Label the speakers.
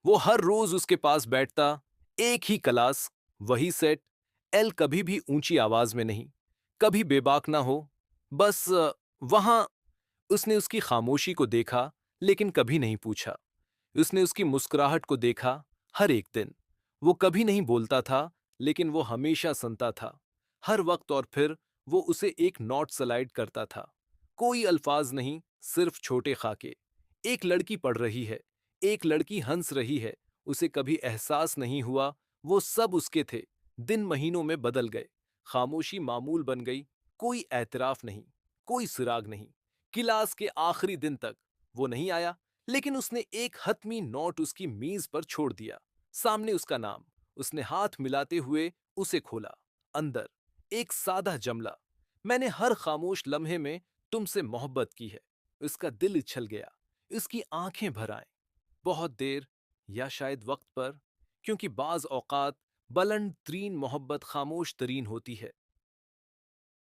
Speaker 1: वो हर रोज उसके पास बैठता, एक ही क्लास, वही सेट। एल कभी भी ऊंची आवाज में नहीं, कभी बेबाक ना हो। बस वहां उसने उसकी खामोशी को देखा, लेकिन कभी नहीं पूछा। उसने उसकी मुस्कुराहट को देखा, हर एक दिन। वो कभी नहीं बोलता था, लेकिन वो हमेशा सुनता था, हर वक्त। और फिर वो उसे एक नोट स्लाइड करता था। कोई अल्फाज नहीं, सिर्फ छोटे खाके। एक लड़की पढ़ रही है, एक लड़की हंस रही है। उसे कभी एहसास नहीं हुआ वो सब उसके थे। दिन महीनों में बदल गए, खामोशी मामूल बन गई। कोई एतराफ नहीं, कोई सुराग नहीं। क्लास के आखिरी दिन तक वो नहीं आया, लेकिन उसने एक हतमी नोट उसकी मीज पर छोड़ दिया। सामने उसका नाम। उसने हाथ मिलाते हुए उसे खोला। अंदर एक सादा जमला। मैंने हर खामोश लम्हे में तुमसे मोहब्बत की है। उसका दिल उछल गया, उसकी आंखें भर आईं। बहुत देर, या शायद वक्त पर, क्योंकि बाज औकात बुलंद तरीन मोहब्बत खामोश तरीन होती है।